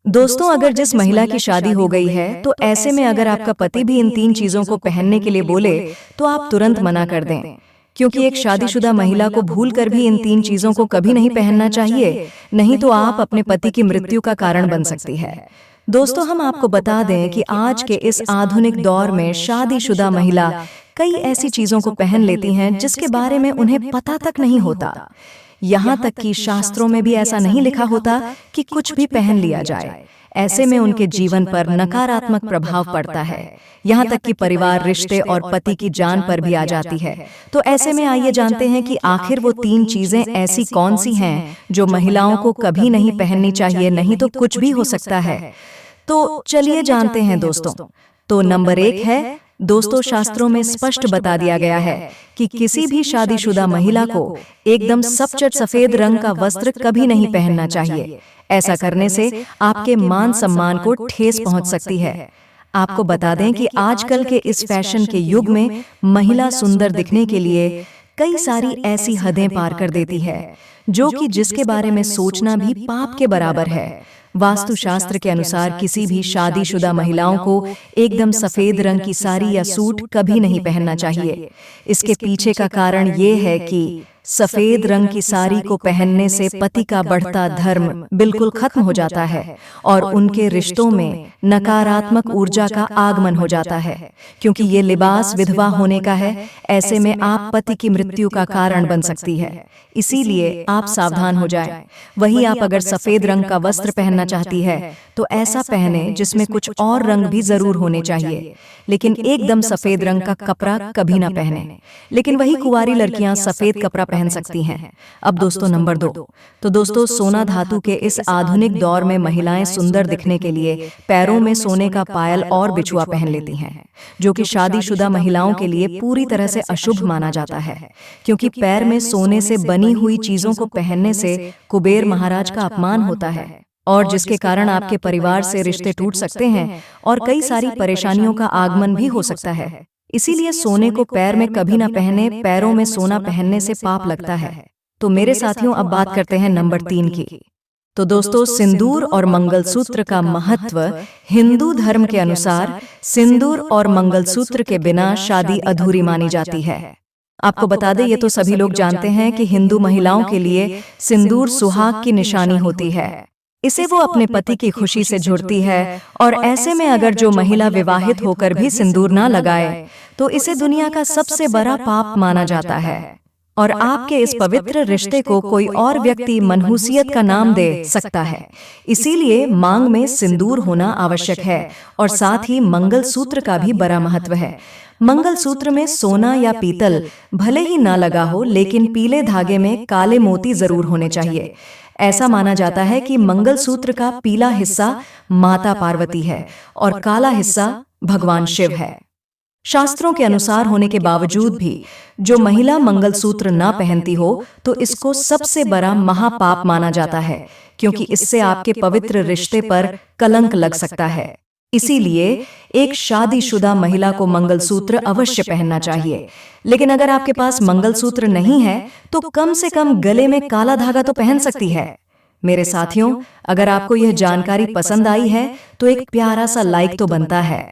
दोस्तों, अगर जिस महिला की शादी हो गई है तो ऐसे में अगर आपका पति भी इन 3 चीजों को पहनने के लिए बोले तो आप तुरंत मना कर दें, क्योंकि एक शादीशुदा महिला को भूलकर भी इन 3 चीजों को कभी नहीं पहनना चाहिए, नहीं तो आप अपने पति की मृत्यु का कारण बन सकती है। दोस्तों, हम आपको बता दें कि आज के इस आधुनिक दौर में शादीशुदा महिला कई ऐसी चीजों को पहन लेती हैं जिसके बारे में उन्हें पता तक नहीं होता। यहाँ तक कि शास्त्रों में भी ऐसा नहीं लिखा होता कि कुछ भी पहन लिया जाए। ऐसे में उनके जीवन पर नकारात्मक प्रभाव पड़ता है, यहाँ तक कि परिवार, रिश्ते और पति की जान पर भी आ जाती है। तो ऐसे में आइए जानते हैं कि आखिर वो 3 चीजें ऐसी कौन सी हैं जो महिलाओं को कभी नहीं पहननी चाहिए, नहीं तो कुछ भी हो सकता है। तो चलिए जानते हैं दोस्तों। तो नंबर 1 है, दोस्तों, शास्त्रों में स्पष्ट बता दिया गया है कि किसी भी शादीशुदा महिला को एकदम सफेद सफेद रंग का वस्त्र कभी नहीं पहनना चाहिए। ऐसा करने से आपके मान सम्मान को ठेस पहुंच सकती है। आपको बता दें कि आजकल के इस फैशन के युग में महिला सुंदर दिखने के लिए कई सारी ऐसी हदें पार कर देती है जो कि जिसके बारे में सोचना भी पाप के बराबर है। वास्तुशास्त्र के अनुसार किसी भी शादीशुदा महिलाओं को एकदम सफेद रंग की साड़ी या सूट कभी नहीं पहनना चाहिए। इसके पीछे का कारण ये है कि सफेद रंग की साड़ी को पहनने से पति का बढ़ता धर्म बिल्कुल खत्म हो जाता है और उनके रिश्तों में नकारात्मक ऊर्जा का आगमन हो जाता है, क्योंकि ये लिबास विधवा होने का है। ऐसे में आप पति की मृत्यु का कारण बन सकती है, इसीलिए आप सावधान हो जाएं। वहीं आप अगर सफेद रंग का वस्त्र पहनना चाहती है तो ऐसा पहने जिसमें कुछ और रंग भी जरूर होने चाहिए, लेकिन एकदम सफेद रंग का कपड़ा कभी ना पहने। लेकिन वही कुंवारी लड़कियां सफेद कपड़ा पहन सकती हैं। अब दोस्तों नंबर 2, तो दोस्तों, सोना धातु के इस आधुनिक दौर में महिलाएं सुंदर दिखने के लिए पैरों में सोने का पायल और बिछुआ पहन लेती हैं, जो कि शादीशुदा महिलाओं के लिए पूरी तरह से अशुभ माना जाता है, क्योंकि पैर में सोने से बनी हुई चीजों को पहनने से कुबेर महाराज का अपमान होता है और जिसके कारण आपके परिवार से रिश्ते टूट सकते हैं और कई सारी परेशानियों का आगमन भी हो सकता है। इसीलिए सोने को पैर में कभी ना पहने, पैरों में सोना पहनने से पाप लगता है। तो मेरे साथियों, अब बात करते हैं नंबर 3 की। तो दोस्तों, सिंदूर और मंगलसूत्र का महत्व। हिंदू धर्म के अनुसार सिंदूर और मंगलसूत्र के बिना शादी अधूरी मानी जाती है। आपको बता दें, ये तो सभी लोग जानते हैं कि हिंदू महिलाओं के लिए सिंदूर सुहाग की निशानी होती है। इसे वो अपने पति की खुशी से जुड़ती है और ऐसे में अगर जो महिला विवाहित होकर भी सिंदूर ना लगाए तो इसे दुनिया का सबसे बड़ा पाप माना जाता है और आपके इस पवित्र रिश्ते को कोई और व्यक्ति मनहूसियत का नाम दे सकता है। इसीलिए मांग में सिंदूर होना आवश्यक है और साथ ही मंगलसूत्र का भी बड़ा महत्व है। मंगलसूत्र में सोना या पीतल भले ही ना लगा हो, लेकिन पीले धागे में काले मोती जरूर होने चाहिए। ऐसा माना जाता है कि मंगलसूत्र का पीला हिस्सा माता पार्वती है और काला हिस्सा भगवान शिव है। शास्त्रों के अनुसार होने के बावजूद भी जो महिला मंगलसूत्र ना पहनती हो तो इसको सबसे बड़ा महापाप माना जाता है, क्योंकि इससे आपके पवित्र रिश्ते पर कलंक लग सकता है। इसीलिए एक शादीशुदा महिला को मंगलसूत्र अवश्य पहनना चाहिए। लेकिन अगर आपके पास मंगलसूत्र नहीं है तो कम से कम गले में काला धागा तो पहन सकती है। मेरे साथियों, अगर आपको यह जानकारी पसंद आई है तो एक प्यारा सा लाइक तो बनता है।